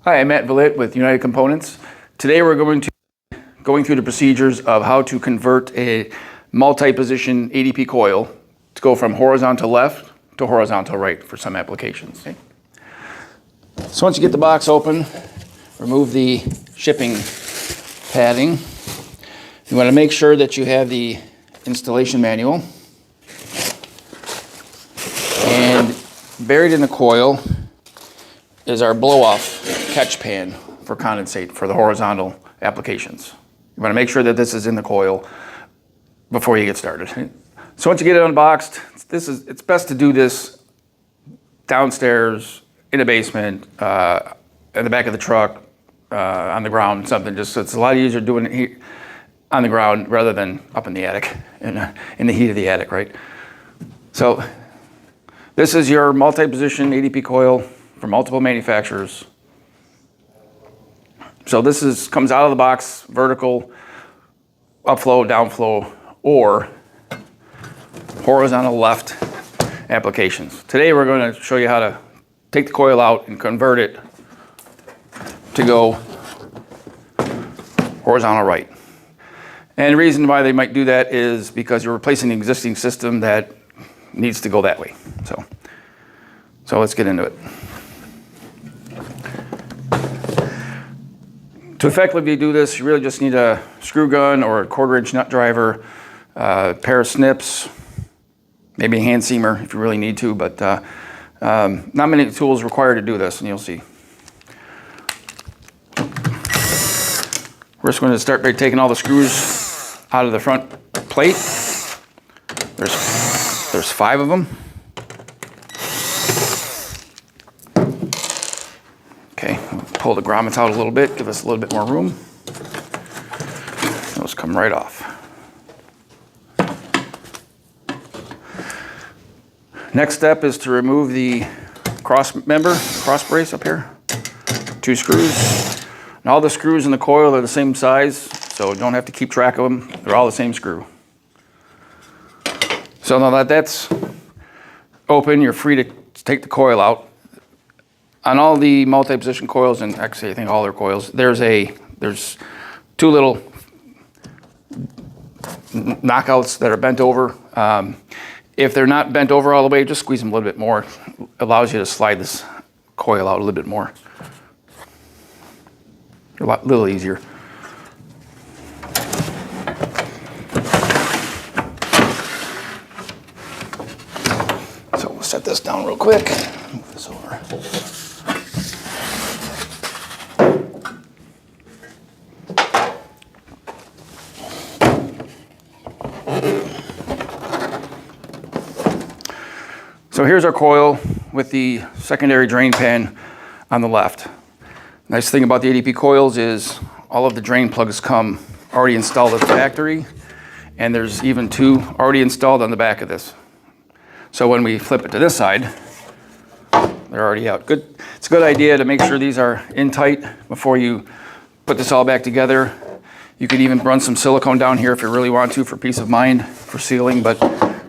Hi, I'm Matt Villet with United Components. Today we're going through the procedures of how to convert a multi-position ADP coil to go from horizontal left to horizontal right for some applications. Okay. So once you get the box open, remove the shipping padding. You want to make sure that you have the installation manual. And buried in the coil is our blow-off catch pan for condensate for the horizontal applications. You want to make sure that this is in the coil before you get started. So once you get it unboxed, it's best to do this downstairs, in the basement, in the back of the truck, on the ground, something. Just so it's a lot easier doing it here on the ground rather than up in the attic, in the heat of the attic, right? So this is your multi-position ADP coil from multiple manufacturers. So this comes out of the box, vertical, upflow, downflow, or horizontal left applications. Today we're going to show you how to take the coil out and convert it to go horizontal right. And the reason why they might do that is because you're replacing an existing system that needs to go that way. So let's get into it. To effectively do this, you really just need a screw gun or a 1/4-inch nut driver, a pair of snips, maybe a hand seamer if you really need to, but not many tools required to do this, and you'll see. We're just going to start by taking all the screws out of the front plate. There's 5 of them. Okay, pull the grommets out a little bit, give us a little bit more room. Those come right off. Next step is to remove the cross brace up here. 2 screws. And all the screws in the coil are the same size, so you don't have to keep track of them. They're all the same screw. So now that that's open, you're free to take the coil out. On all the multi-position coils, and actually I think all their coils, there's 2 little knockouts that are bent over. If they're not bent over all the way, just squeeze them a little bit more. It allows you to slide this coil out a little bit more. A little easier. So we'll set this down real quick. Move this over. So here's our coil with the secondary drain pan on the left. Nice thing about the ADP coils is all of the drain plugs come already installed at the factory, and there's even 2 already installed on the back of this. So when we flip it to this side, they're already out. Good. It's a good idea to make sure these are in tight before you put this all back together. You could even run some silicone down here if you really want to for peace of mind for sealing, but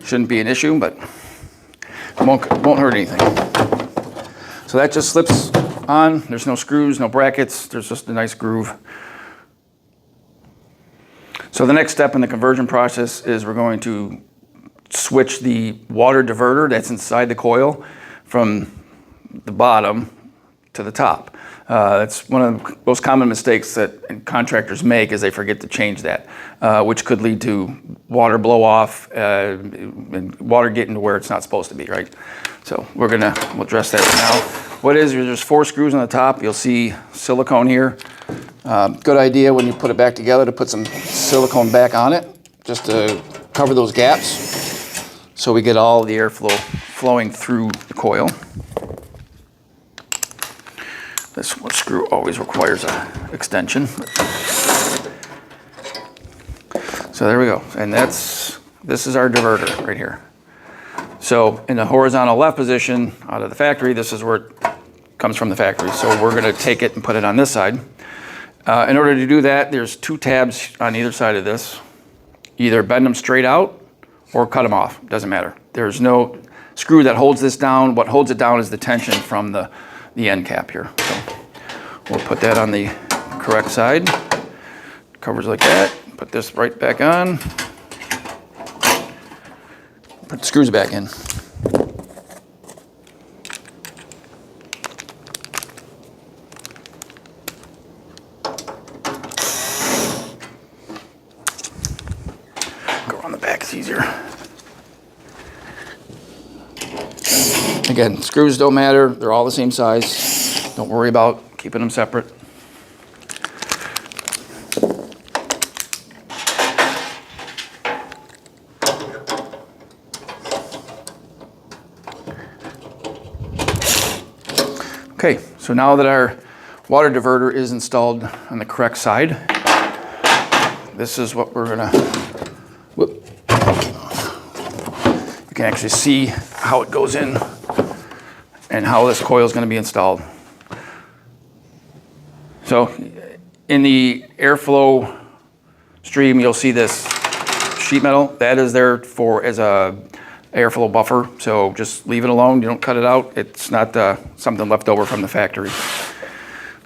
shouldn't be an issue, but won't hurt anything. So that just slips on. There's no screws, no brackets. There's just a nice groove. So the next step in the conversion process is we're going to switch the water diverter that's inside the coil from the bottom to the top. That's one of the most common mistakes that contractors make is they forget to change that, which could lead to water blow off and water getting to where it's not supposed to be, right? So we'll address that now. What is, there's 4 screws on the top. You'll see silicone here. Good idea when you put it back together to put some silicone back on it, just to cover those gaps so we get all the airflow flowing through the coil. This one screw always requires an extension. So there we go. And this is our diverter right here. So in the horizontal left position out of the factory, this is where it comes from the factory. So we're going to take it and put it on this side. In order to do that, there's 2 tabs on either side of this. Either bend them straight out or cut them off. Doesn't matter. There's no screw that holds this down. What holds it down is the tension from the end cap here. So We'll put that on the correct side. Covers like that. Put this right back on. Put the screws back in. Go on the back, it's easier. Again, screws don't matter. They're all the same size. Don't worry about keeping them separate. Okay, so now that our water diverter is installed on the correct side, this is what we're gonna, whoop. You can actually see how it goes in and how this coil is gonna be installed. So in the airflow stream, you'll see this sheet metal. That is there for as a airflow buffer, so just leave it alone. You don't cut it out. It's not something left over from the factory.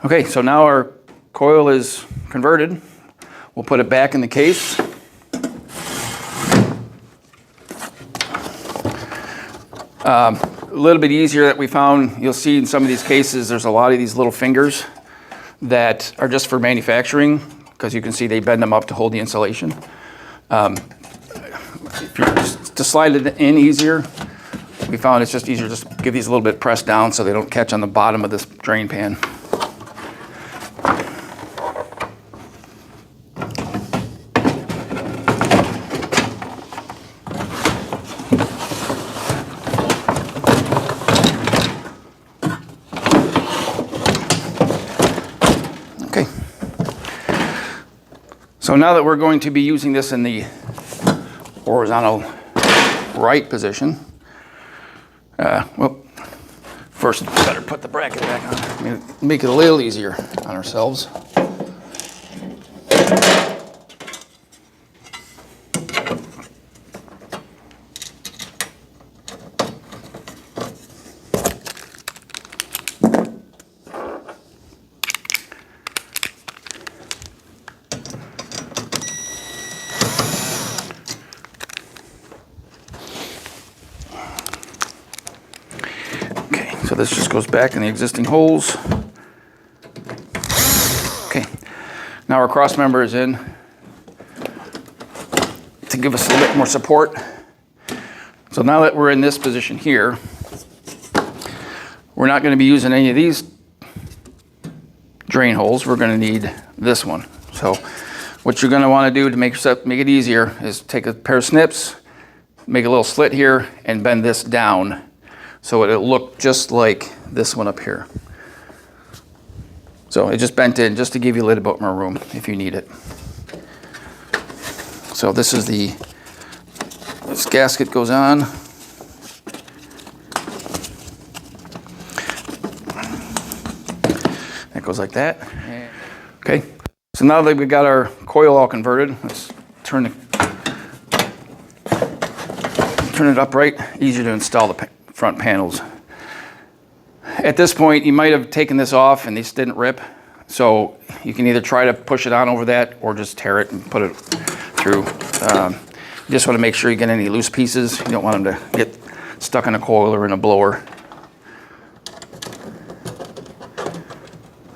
Okay, so now our coil is converted. We'll put it back in the case. A little bit easier that we found, you'll see in some of these cases, there's a lot of these little fingers that are just for manufacturing, because you can see they bend them up to hold the insulation. To slide it in easier, we found it's just easier just give these a little bit pressed down so they don't catch on the bottom of this drain pan. Okay. So now that we're going to be using this in the horizontal right position. Well, first we better put the bracket back on. Make it a little easier on ourselves. So this just goes back in the existing holes. Okay, now our cross member is in to give us a little bit more support. So now that we're in this position here, we're not going to be using any of these drain holes. We're going to need this one. So what you're going to want to do to make it easier is take a pair of snips, make a little slit here, and bend this down so it'll look just like this one up here. So it just bent in just to give you a little bit more room if you need it. So this is this gasket goes on. That goes like that. Okay, so now that we've got our coil all converted, let's turn it upright. Easier to install the front panels. At this point, you might have taken this off and these didn't rip. So you can either try to push it on over that or just tear it and put it through. You just want to make sure you get any loose pieces. You don't want them to get stuck in a coil or in a blower.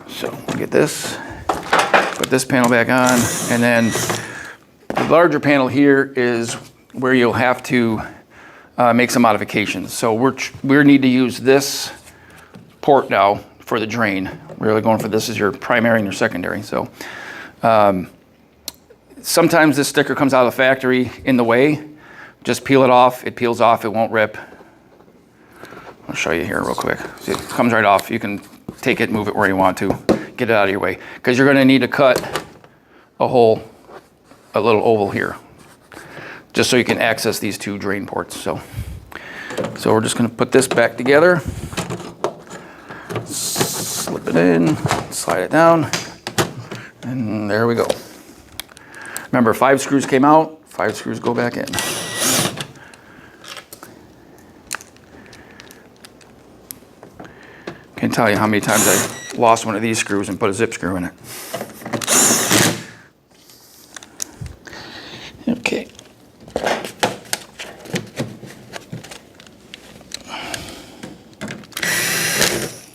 So get this, put this panel back on, and then the larger panel here is where you'll have to make some modifications. So we need to use this port now for the drain. We're really going for this as your primary and your secondary. So sometimes this sticker comes out of the factory in the way. Just peel it off. It peels off. It won't rip. I'll show you here real quick. See, it comes right off. You can take it, move it where you want to, get it out of your way, because you're going to need to cut a hole, a little oval here, just so you can access these two drain ports. So we're just going to put this back together, slip it in, slide it down, and there we go. Remember, 5 screws came out, 5 screws go back in. Can't tell you how many times I lost one of these screws and put a zip screw in it. Okay.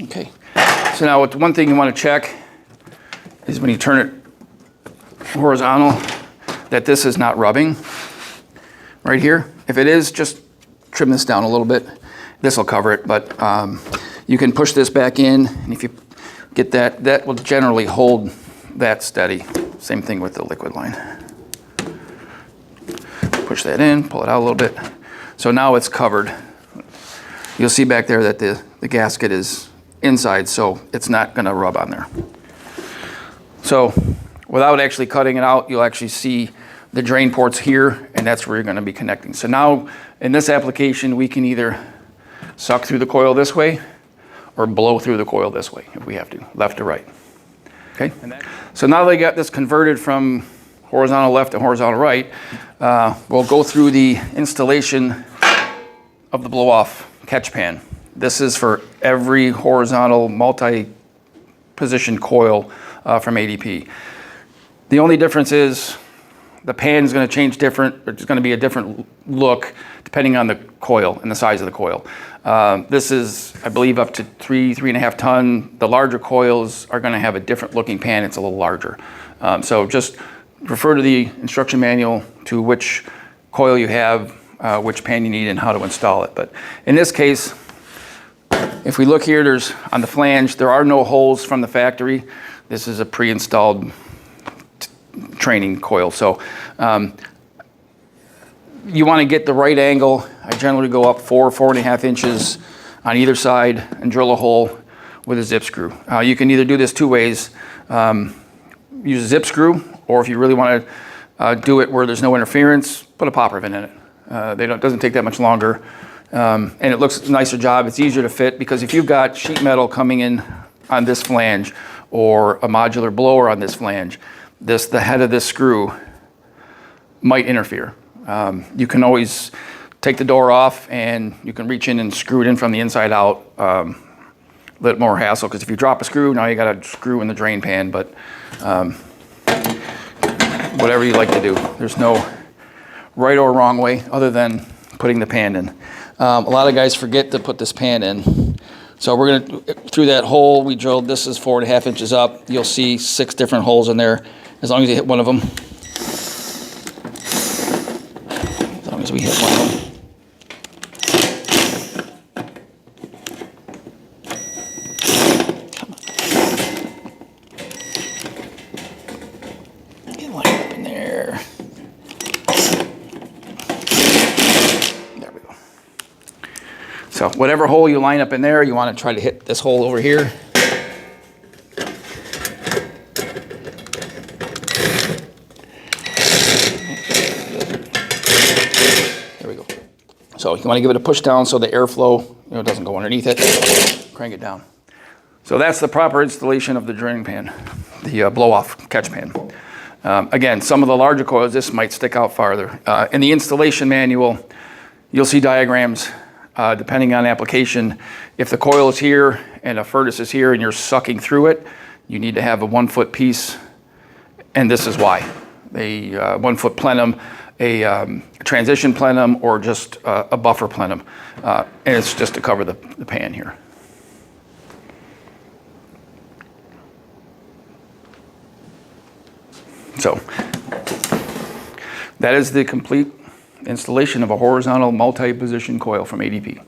Okay. So now one thing you want to check is when you turn it horizontal, that this is not rubbing right here. If it is, just trim this down a little bit. This will cover it, but you can push this back in, and if you get that, that will generally hold that steady. Same thing with the liquid line. Push that in, pull it out a little bit. So now it's covered. You'll see back there that the gasket is inside, so it's not going to rub on there. So without actually cutting it out, you'll actually see the drain ports here, and that's where you're going to be connecting. So now in this application, we can either suck through the coil this way or blow through the coil this way if we have to, left to right. Okay. So now they got this converted from horizontal left to horizontal right, we'll go through the installation of the blow-off catch pan. This is for every horizontal multi-position coil from ADP. The only difference is the pan is going to change different. It's going to be a different look depending on the coil and the size of the coil. This is, I believe, up to 3.5 ton. The larger coils are going to have a different looking pan. It's a little larger. So just refer to the instruction manual to which coil you have, which pan you need, and how to install it. But in this case, if we look here, there's on the flange, there are no holes from the factory. This is a pre-installed training coil. So you want to get the right angle. I generally go up 4.5 inches on either side and drill a hole with a zip screw. You can either do this two ways. Use a zip screw, or if you really want to do it where there's no interference, put a popper vent in it. It doesn't take that much longer. And it looks a nicer job. It's easier to fit, because if you've got sheet metal coming in on this flange or a modular blower on this flange, the head of this screw might interfere. You can always take the door off and you can reach in and screw it in from the inside out. A little more hassle, because if you drop a screw, now you got to screw in the drain pan, but whatever you like to do. There's no right or wrong way other than putting the pan in. A lot of guys forget to put this pan in. So we're going to, through that hole we drilled, this is 4.5 inches up. You'll see 6 different holes in there, as long as you hit one of them. As long as we hit one of them. Come on. Get lined up in there. There we go. So whatever hole you line up in there, you want to try to hit this hole over here. There we go. So you want to give it a push down so the airflow, doesn't go underneath it. Crank it down. So that's the proper installation of the drain pan, the blow-off catch pan. Again, some of the larger coils, this might stick out farther. In the installation manual, you'll see diagrams. Depending on application, if the coil is here and a furnace is here and you're sucking through it, you need to have a 1 foot piece, and this is why. A 1 foot plenum, a transition plenum, or just a buffer plenum. And it's just to cover the pan here. So that is the complete installation of a horizontal multi-position coil from ADP.